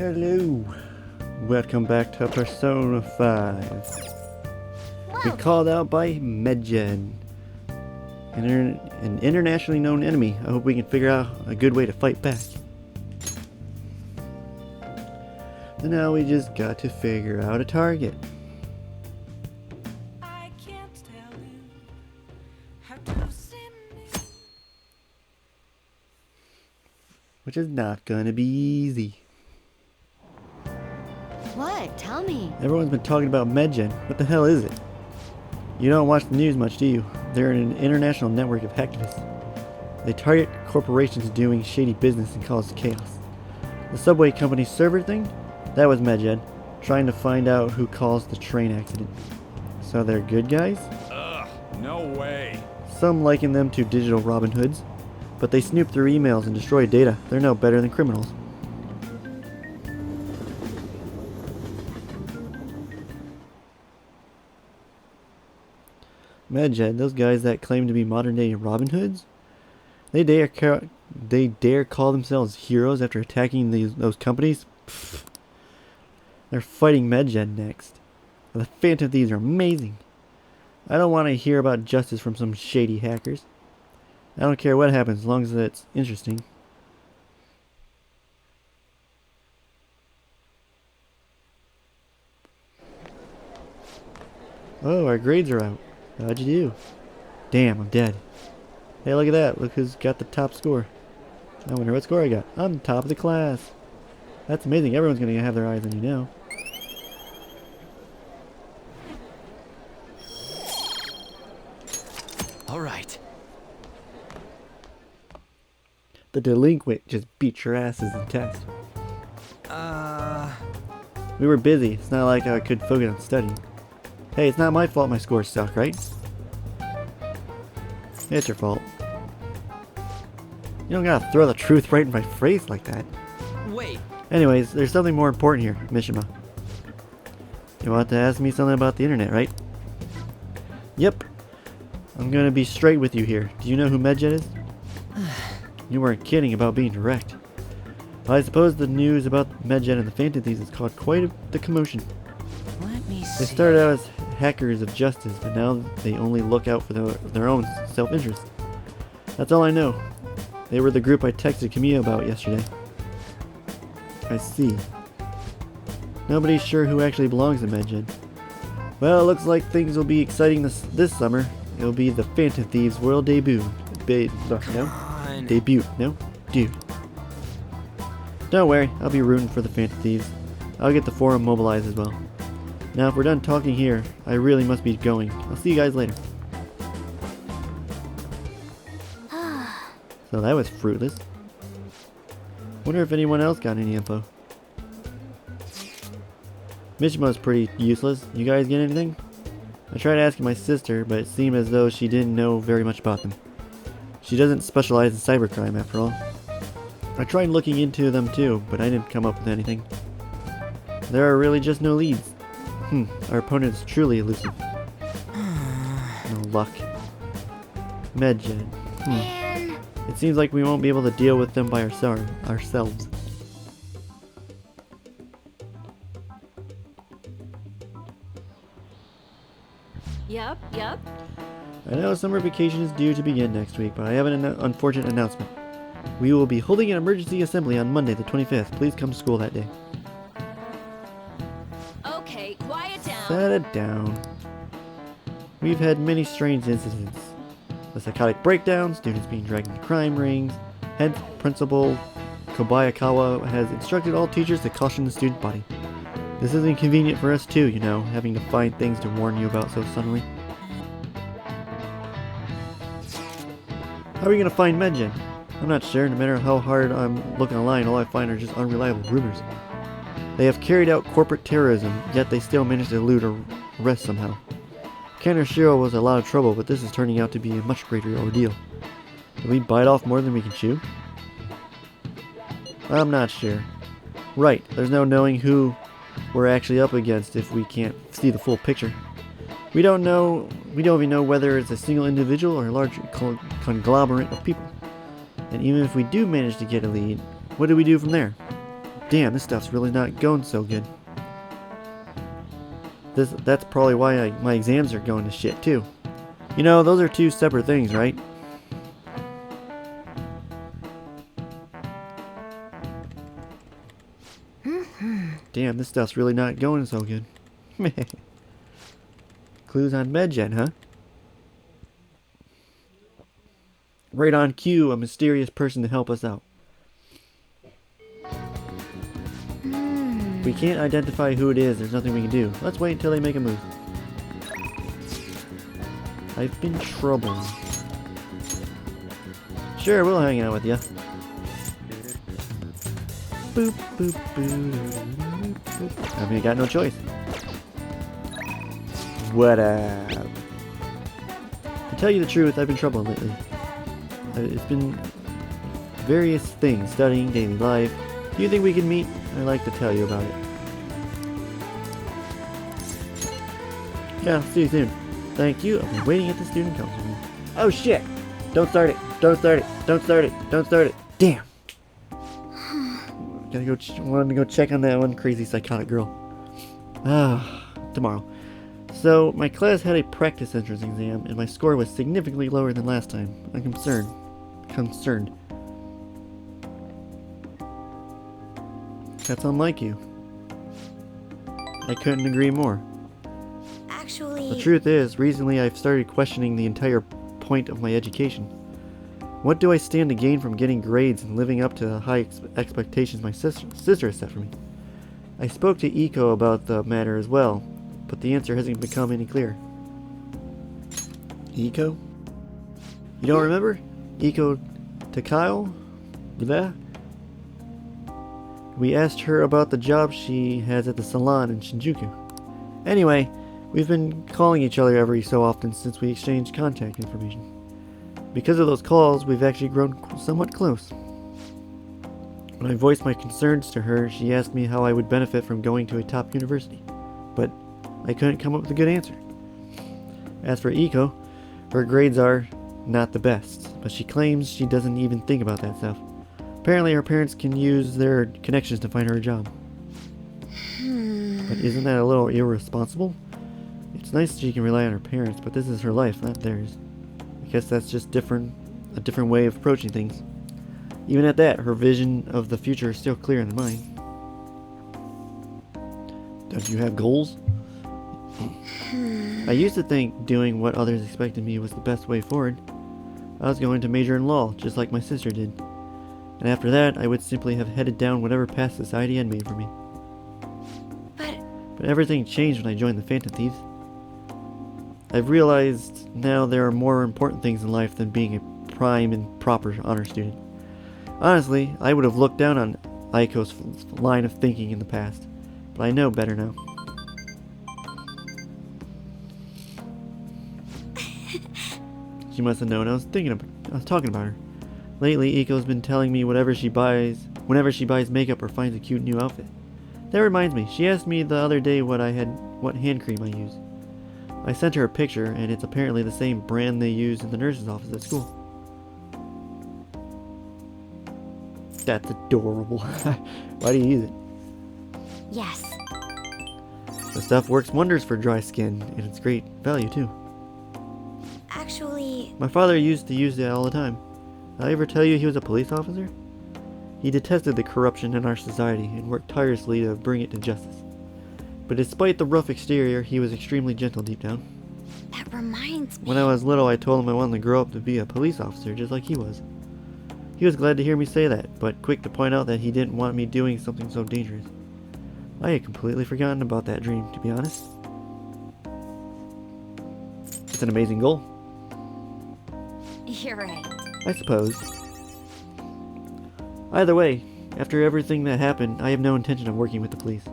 Hello, welcome back to Persona 5. We're called out by Medjed, an internationally known enemy. I hope we can figure out a good way to fight back. And now we just got to figure out a target. I can't tell you how to see me. Which is not gonna be easy. What? Tell me. Everyone's been talking about Medjed. What the hell is it? You don't watch the news much, do you? They're an international network of hacktivists. They target corporations doing shady business and cause chaos. The subway company server thing? That was Medjed, trying to find out who caused the train accident. So they're good guys? Ugh, no way. Some liken them to digital Robin Hoods, but they snoop through emails and destroy data. They're no better than criminals. Medjed, those guys that claim to be modern-day Robin Hoods? They dare call themselves heroes after attacking those companies? Pfft. They're fighting Medjed next. The Phantom Thieves are amazing. I don't want to hear about justice from some shady hackers. I don't care what happens as long as it's interesting. Oh, our grades are out. How'd you do? Damn, I'm dead. Hey, look at that. Look who's got the top score. I wonder what score I got. I'm top of the class. That's amazing. Everyone's going to have their eyes on you now. All right. The delinquent just beat your asses in test. We were busy. It's not like I could focus on studying. Hey, it's not my fault my scores suck, right? It's your fault. You don't gotta throw the truth right in my face like that. Wait. Anyways, there's something more important here, Mishima. You want to ask me something about the internet, right? Yep. I'm gonna be straight with you here. Do you know who Medjed is? You weren't kidding about being direct. Well, I suppose the news about Medjed and the Phantom Thieves has caused quite the commotion. Let me see. They started out as hackers of justice, but now they only look out for their own self-interest. That's all I know. They were the group I texted Camille about yesterday. I see. Nobody's sure who actually belongs to Medjed. Well, it looks like things will be exciting this summer. It'll be the Phantom Thieves world debut. Debut. No? Dude. Don't worry, I'll be rooting for the Phantom Thieves. I'll get the forum mobilized as well. Now, if we're done talking here, I really must be going. I'll see you guys later. So that was fruitless. Wonder if anyone else got any info. Mishima's pretty useless. You guys get anything? I tried asking my sister, but it seemed as though she didn't know very much about them. She doesn't specialize in cybercrime, after all. I tried looking into them too, but I didn't come up with anything. There are really just no leads. Our opponent is truly elusive. No luck. Medjed. It seems like we won't be able to deal with them by ourselves. Yep. I know summer vacation is due to begin next week, but I have an unfortunate announcement. We will be holding an emergency assembly on Monday the 25th. Please come to school that day. Okay, quiet down. Set it down. We've had many strange incidents. The psychotic breakdown, students being dragged into crime rings. Head principal Kobayakawa has instructed all teachers to caution the student body. This is inconvenient for us too, you know, having to find things to warn you about so suddenly. How are we gonna find Medjed? I'm not sure. No matter how hard I'm looking online, all I find are just unreliable rumors. They have carried out corporate terrorism, yet they still managed to elude arrest somehow. Kaneshiro was a lot of trouble, but this is turning out to be a much greater ordeal. Did we bite off more than we can chew? I'm not sure. Right, there's no knowing who we're actually up against if we can't see the full picture. We don't even know whether it's a single individual or a large conglomerate of people. And even if we do manage to get a lead, what do we do from there? Damn, this stuff's really not going so good. That's probably why my exams are going to shit too. You know, those are two separate things, right? Damn, this stuff's really not going so good. Clues on Medjed, huh? Right on cue, a mysterious person to help us out. If we can't identify who it is, there's nothing we can do. Let's wait until they make a move. I've been troubled. Sure, we'll hang out with ya. Boop, boop, boop, boop. I mean, I got no choice. What up? To tell you the truth, I've been troubled lately. It's been various things, studying, daily life. Do you think we can meet? I'd like to tell you about it. Yeah, see you soon. Thank you. I've been waiting at the student council room. Oh shit! Don't start it! Don't start it! Don't start it! Don't start it! Damn! Gotta go. Wanted to go check on that one crazy psychotic girl. Tomorrow. So my class had a practice entrance exam, and my score was significantly lower than last time. I'm concerned. That's unlike you. I couldn't agree more. Actually... The truth is, recently I've started questioning the entire point of my education. What do I stand to gain from getting grades and living up to the high expectations my sister has set for me? I spoke to Eiko about the matter as well, but the answer hasn't become any clearer. Eiko? You don't remember? Eiko Takao? Blah? We asked her about the job she has at the salon in Shinjuku. Anyway, we've been calling each other every so often since we exchanged contact information. Because of those calls, we've actually grown somewhat close. When I voiced my concerns to her, she asked me how I would benefit from going to a top university, but I couldn't come up with a good answer. As for Eiko, her grades are not the best, but she claims she doesn't even think about that stuff. Apparently her parents can use their connections to find her a job. But isn't that a little irresponsible? It's nice she can rely on her parents, but this is her life, not theirs. I guess that's just a different way of approaching things. Even at that, her vision of the future is still clearer than mine. Don't you have goals? I used to think doing what others expected me was the best way forward. I was going to major in law, just like my sister did. And after that, I would simply have headed down whatever path society had made for me. But everything changed when I joined the Phantom Thieves. I've realized now there are more important things in life than being a prime and proper honor student. Honestly, I would have looked down on Aiko's line of thinking in the past, but I know better now. She must have known I was talking about her. Lately, Eiko's been telling me whenever she buys makeup or finds a cute new outfit. That reminds me, she asked me the other day what hand cream I use. I sent her a picture, and it's apparently the same brand they use in the nurse's office at school. That's adorable. Why do you use it? Yes. The stuff works wonders for dry skin, and it's great value too. Actually... My father used to use it all the time. Did I ever tell you he was a police officer? He detested the corruption in our society and worked tirelessly to bring it to justice. But despite the rough exterior, he was extremely gentle deep down. That reminds me... When I was little, I told him I wanted to grow up to be a police officer just like he was. He was glad to hear me say that, but quick to point out that he didn't want me doing something so dangerous. I had completely forgotten about that dream, to be honest. It's an amazing goal. You're right. I suppose. Either way, after everything that happened, I have no intention of working with the police.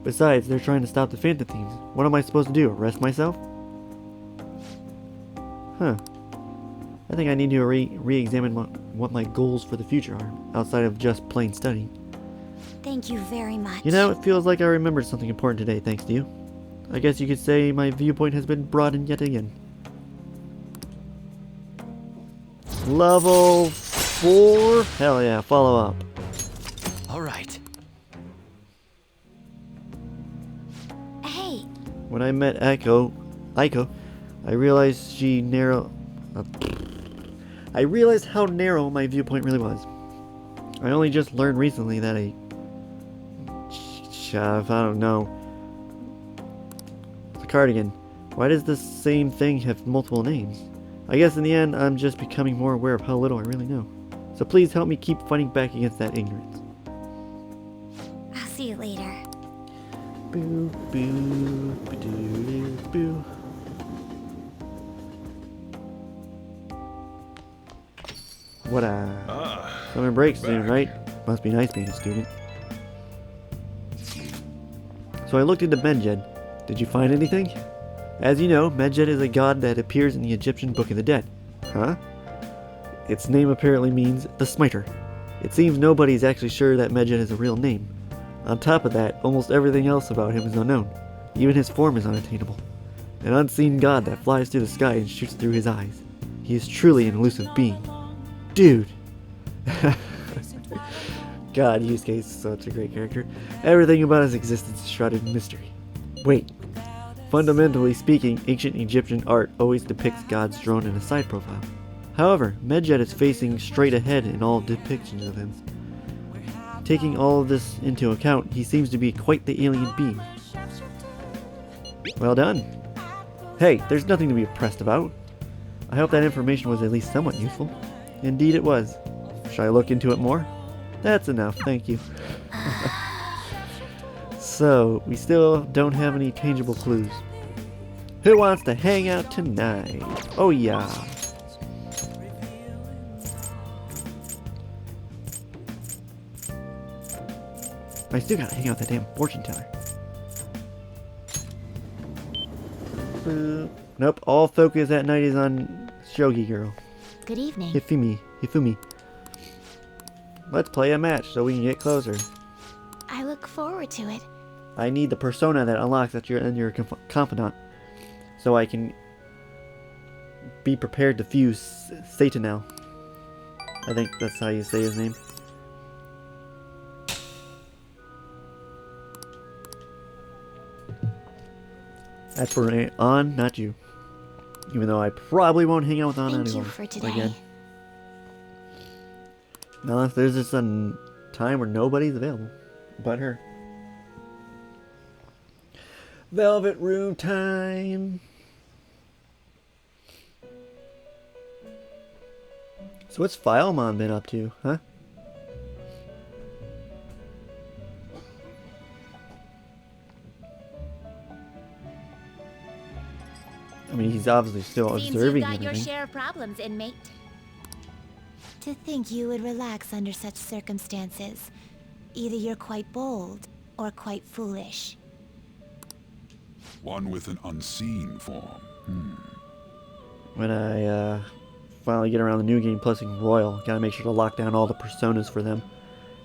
Besides, they're trying to stop the Phantom Thieves. What am I supposed to do, arrest myself? Huh. I think I need to re-examine what my goals for the future are, outside of just plain studying. Thank you very much. You know, it feels like I remembered something important today, thanks to you. I guess you could say my viewpoint has been broadened yet again. Level 4? Hell yeah, follow up. All right. When I met Aiko, I realized I realized how narrow my viewpoint really was. I only just learned recently that I don't know. It's a cardigan. Why does the same thing have multiple names? I guess in the end, I'm just becoming more aware of how little I really know. So please help me keep fighting back against that ignorance. I'll see you later. Boo, boo, ba-doo, boo. What summer break soon, right? Must be nice being a student. So I looked into Medjed. Did you find anything? As you know, Medjed is a god that appears in the Egyptian Book of the Dead. Huh? Its name apparently means the Smiter. It seems nobody's actually sure that Medjed is a real name. On top of that, almost everything else about him is unknown. Even his form is unattainable. An unseen god that flies through the sky and shoots through his eyes. He is truly an elusive being. Dude! God, Yusuke is such a great character. Everything about his existence is shrouded in mystery. Wait. Fundamentally speaking, ancient Egyptian art always depicts gods drawn in a side profile. However, Medjed is facing straight ahead in all depictions of him. Taking all of this into account, he seems to be quite the alien being. Well done. Hey, there's nothing to be impressed about. I hope that information was at least somewhat useful. Indeed it was. Should I look into it more? That's enough, thank you. So, we still don't have any tangible clues. Who wants to hang out tonight? Oh yeah. I still gotta hang out with that damn fortune teller. Nope, all focus at night is on Shogi Girl. Good evening. Hifumi. Let's play a match so we can get closer. I look forward to it. I need the persona that unlocks that you're in your confidant, so I can be prepared to fuse Satanel. I think that's how you say his name. That's for An, not you. Even though I probably won't hang out with An anymore. Thank you for today. Again. Unless there's just a time where nobody's available but her. Velvet room time. So what's Filemon been up to, huh? I mean, he's obviously still observing Seems you've got your everything. share of problems, inmate. To think you would relax under such circumstances. Either you're quite bold or quite foolish. One with an unseen form. When I finally get around the new game plusing Royal, gotta make sure to lock down all the personas for them.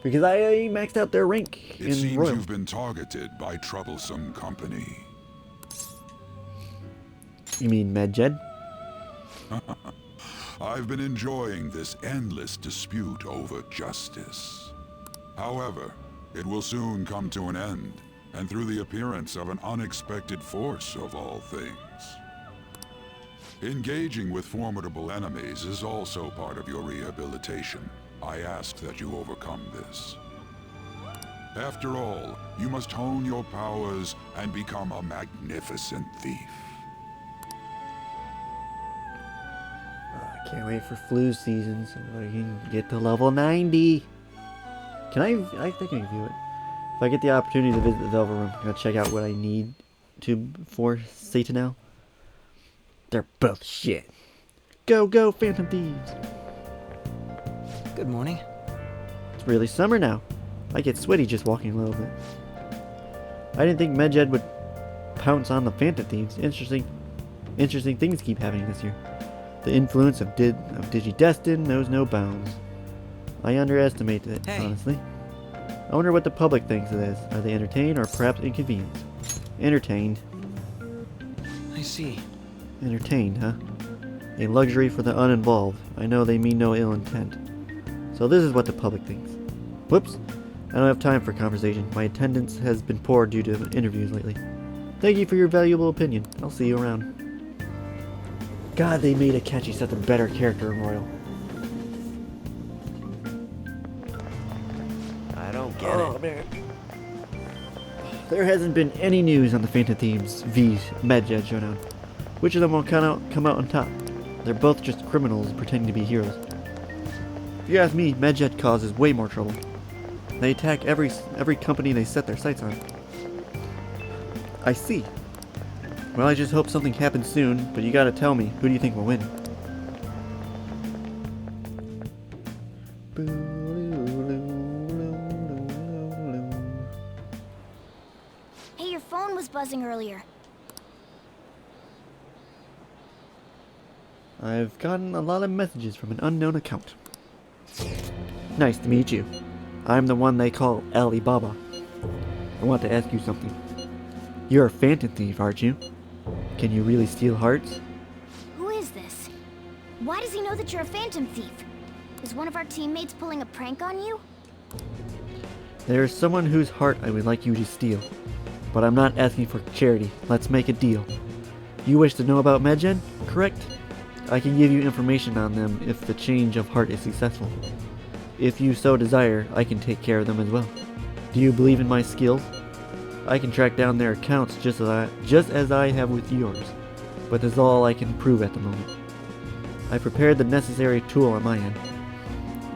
Because I maxed out their rank It in seems Royal. you've been targeted by troublesome company. You mean Medjed? I've been enjoying this endless dispute over justice. However, it will soon come to an end, and through the appearance of an unexpected force of all things. Engaging with formidable enemies is also part of your rehabilitation. I ask that you overcome this. After all, you must hone your powers and become a magnificent thief. I can't wait for flu season so I can get to level 90. Can I think I can view it. If I get the opportunity to visit the Velvet Room, I'm gonna check out what I need for Satanel. They're both shit. Go, go, Phantom Thieves! Good morning. It's really summer now. I get sweaty just walking a little bit. I didn't think Medjed would pounce on the Phantom Thieves. Interesting things keep happening this year. The influence of Digidestin knows no bounds. I underestimate it, Hey. honestly. I wonder what the public thinks of this. Are they entertained or perhaps inconvenienced? Entertained. I see. Entertained, huh? A luxury for the uninvolved. I know they mean no ill intent. So this is what the public thinks. Whoops. I don't have time for conversation. My attendance has been poor due to interviews lately. Thank you for your valuable opinion. I'll see you around. God, they made Akechi such a better character in Royal. I don't get it. Man. There hasn't been any news on the Phantom Thieves v Medjed showdown. Which of them will come out on top? They're both just criminals pretending to be heroes. If you ask me, Medjed causes way more trouble. They attack every company they set their sights on. I see. Well, I just hope something happens soon, but you gotta tell me, who do you think will win? Hey, your phone was buzzing earlier. I've gotten a lot of messages from an unknown account. Nice to meet you. I'm the one they call Alibaba. I want to ask you something. You're a Phantom Thief, aren't you? Can you really steal hearts? Who is this? Why does he know that you're a Phantom Thief? Is one of our teammates pulling a prank on you? There's someone whose heart I would like you to steal. But I'm not asking for charity. Let's make a deal. You wish to know about Medjed, correct? I can give you information on them if the change of heart is successful. If you so desire, I can take care of them as well. Do you believe in my skills? I can track down their accounts just as I have with yours, but that's all I can prove at the moment. I prepared the necessary tool on my end.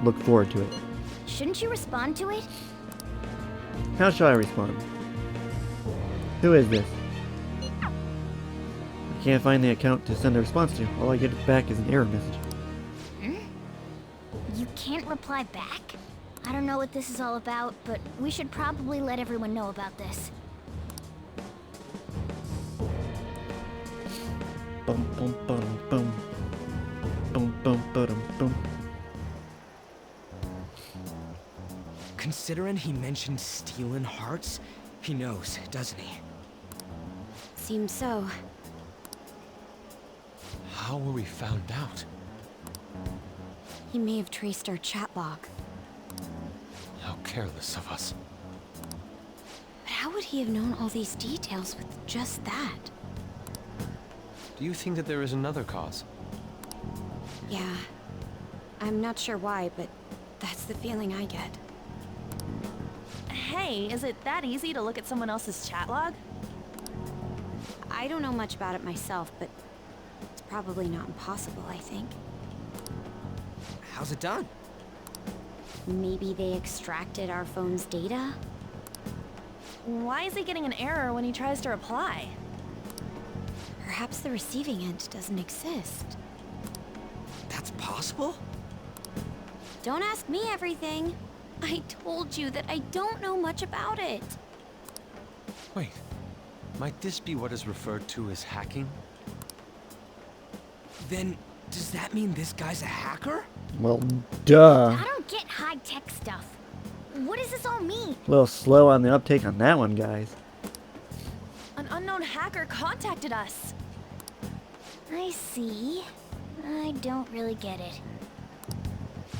Look forward to it. Shouldn't you respond to it? How shall I respond? Who is this? I can't find the account to send a response to. All I get back is an error message. You can't reply back? I don't know what this is all about, but we should probably let everyone know about this. Bum bum bum bum. Bum bum bum bum. Considering he mentioned stealing hearts, he knows, doesn't he? Seems so. How were we found out? He may have traced our chat log. How careless of us. But how would he have known all these details with just that? Do you think that there is another cause? Yeah. I'm not sure why, but that's the feeling I get. Hey, is it that easy to look at someone else's chat log? I don't know much about it myself, but it's probably not impossible, I think. How's it done? Maybe they extracted our phone's data? Why is he getting an error when he tries to reply? Perhaps the receiving end doesn't exist. That's possible? Don't ask me everything. I told you that I don't know much about it. Wait, might this be what is referred to as hacking? Then, does that mean this guy's a hacker? Well, duh. I don't get high-tech stuff. What does this all mean? A little slow on the uptake on that one, guys. An unknown hacker contacted us. I see. I don't really get it.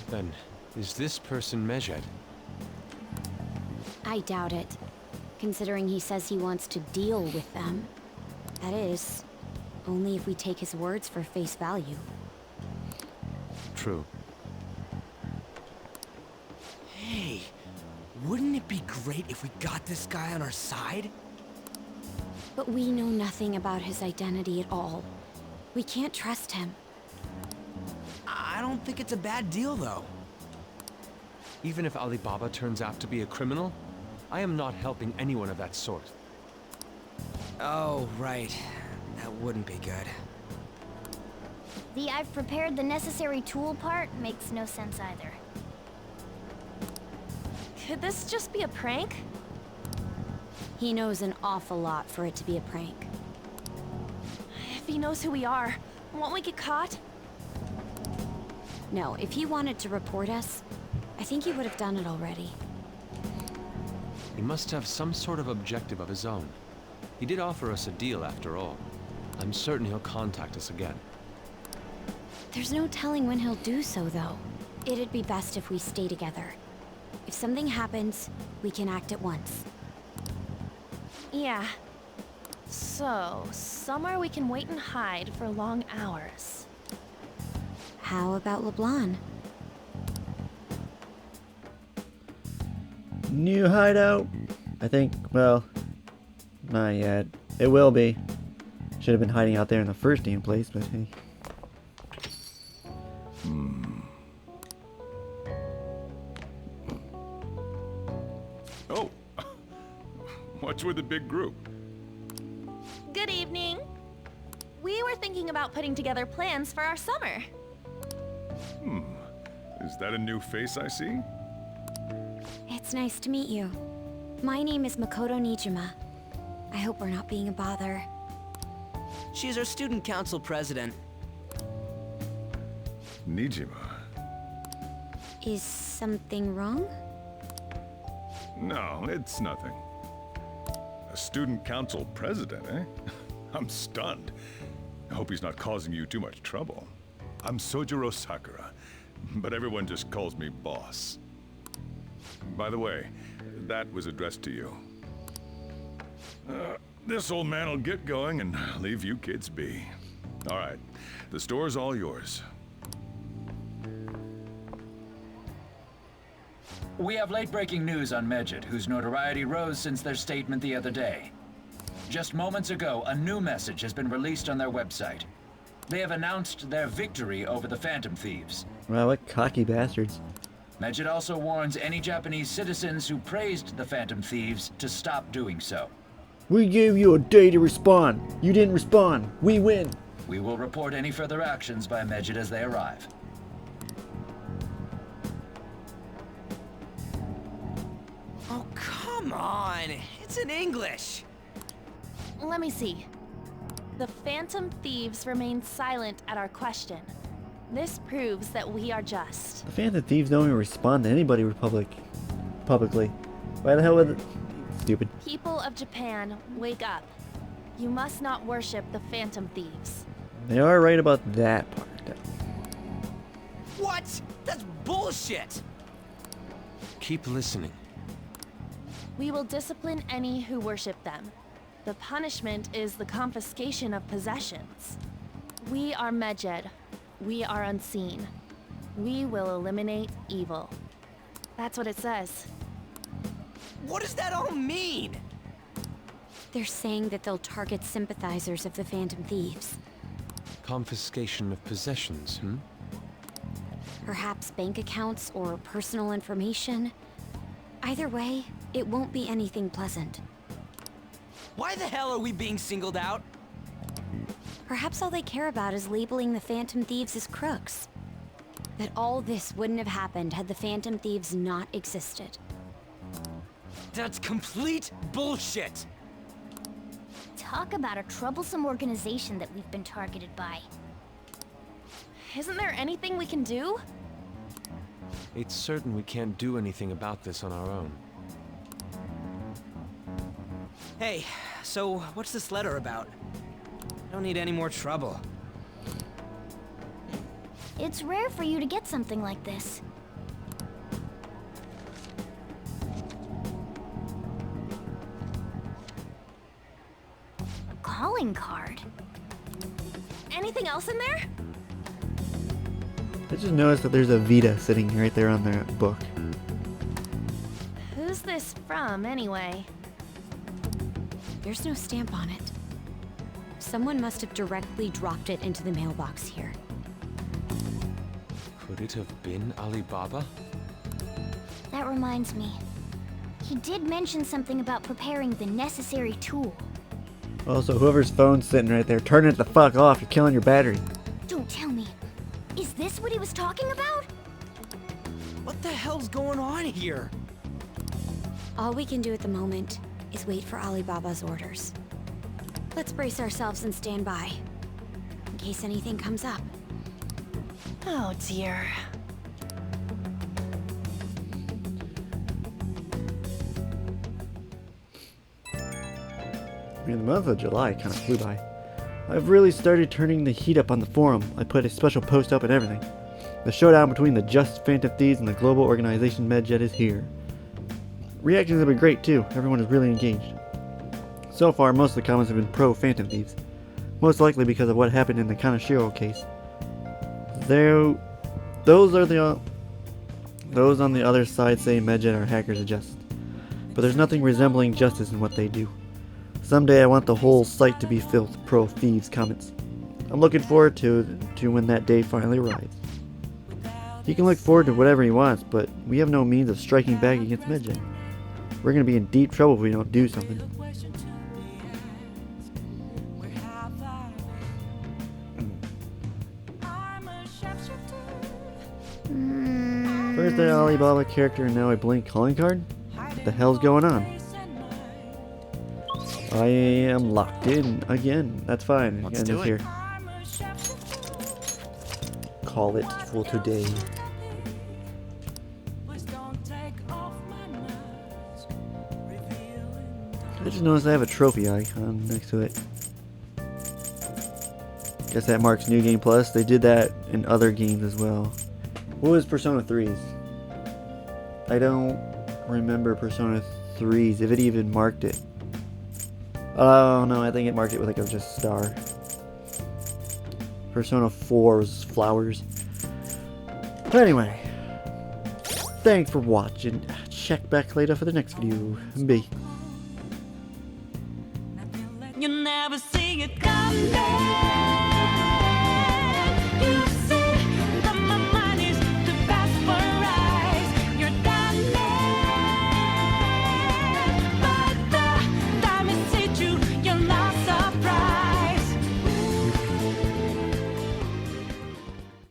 Then, is this person Medjed? I doubt it, considering he says he wants to deal with them. That is, only if we take his words for face value. True. Hey, wouldn't it be great if we got this guy on our side? But we know nothing about his identity at all. We can't trust him. I don't think it's a bad deal, though. Even if Alibaba turns out to be a criminal, I am not helping anyone of that sort. Oh, right. That wouldn't be good. The "I've prepared the necessary tool" part makes no sense either. Could this just be a prank? He knows an awful lot for it to be a prank. If he knows who we are, won't we get caught? No, if he wanted to report us, I think he would have done it already. He must have some sort of objective of his own. He did offer us a deal after all. I'm certain he'll contact us again. There's no telling when he'll do so, though. It'd be best if we stay together. If something happens, we can act at once. Yeah. So, somewhere we can wait and hide for long hours. How about LeBlanc? New hideout? I think, well, not yet. It will be. Should have been hiding out there in the first damn place, but hey. Oh, what's with the big group? Good evening. We were thinking about putting together plans for our summer. Is that a new face I see? It's nice to meet you. My name is Makoto Nijima. I hope we're not being a bother. She's our student council president. Nijima. Is something wrong? No, it's nothing. A student council president, eh? I'm stunned. I hope he's not causing you too much trouble. I'm Sojiro Sakura, but everyone just calls me boss. By the way, that was addressed to you. This old man will get going and leave you kids be. All right, the store's all yours. We have late-breaking news on Medjed, whose notoriety rose since their statement the other day. Just moments ago, a new message has been released on their website. They have announced their victory over the Phantom Thieves. Wow, what cocky bastards. Medjed also warns any Japanese citizens who praised the Phantom Thieves to stop doing so. We gave you a day to respond. You didn't respond. We win. We will report any further actions by Medjed as they arrive. Oh, come on! It's in English! Let me see. The Phantom Thieves remain silent at our question. This proves that we are just. The Phantom Thieves don't even respond to anybody publicly. Why the hell would stupid. People of Japan, wake up. You must not worship the Phantom Thieves. They are right about that part. What? That's bullshit! Keep listening. We will discipline any who worship them. The punishment is the confiscation of possessions. We are Medjed. We are unseen. We will eliminate evil. That's what it says. What does that all mean? They're saying that they'll target sympathizers of the Phantom Thieves. Confiscation of possessions, Perhaps bank accounts or personal information. Either way, it won't be anything pleasant. Why the hell are we being singled out? Perhaps all they care about is labeling the Phantom Thieves as crooks. That all this wouldn't have happened had the Phantom Thieves not existed. That's complete bullshit! Talk about a troublesome organization that we've been targeted by. Isn't there anything we can do? It's certain we can't do anything about this on our own. Hey, so what's this letter about? I don't need any more trouble. It's rare for you to get something like this. A calling card. Anything else in there? I just noticed that there's a Vita sitting right there on the book. Who's this from, anyway? There's no stamp on it. Someone must have directly dropped it into the mailbox here. Could it have been Alibaba? That reminds me. He did mention something about preparing the necessary tool. Also, whoever's phone's sitting right there, turn it the fuck off. You're killing your battery. Don't tell me. Is this what he was talking about? What the hell's going on here? All we can do at the moment is wait for Alibaba's orders. Let's brace ourselves and stand by, in case anything comes up. Oh dear. Man, the month of July kind of flew by. I've really started turning the heat up on the forum. I put a special post up and everything. The showdown between the Just Phantom Thieves and the global organization Medjed is here. Reactions have been great too. Everyone is really engaged. So far, most of the comments have been pro Phantom Thieves. Most likely because of what happened in the Kanashiro case. Those on the other side say Medjed are hackers of justice. But there's nothing resembling justice in what they do. Someday I want the whole site to be filled with pro thieves comments. I'm looking forward to when that day finally arrives. He can look forward to whatever he wants, but we have no means of striking back against Medjed. We're going to be in deep trouble if we don't do something. First an Alibaba character and now a blank calling card? What the hell's going on? I am locked in again. That's fine. Let's End do this it. here. Call it for today. I just noticed I have a trophy icon next to it. Guess that marks New Game Plus. They did that in other games as well. What was Persona 3's? I don't remember Persona 3's, if it even marked it. Oh no, I think it marked it with like a just star. Persona 4's flowers. But anyway, thanks for watching. Check back later for the next video. Bye. You never see it coming. You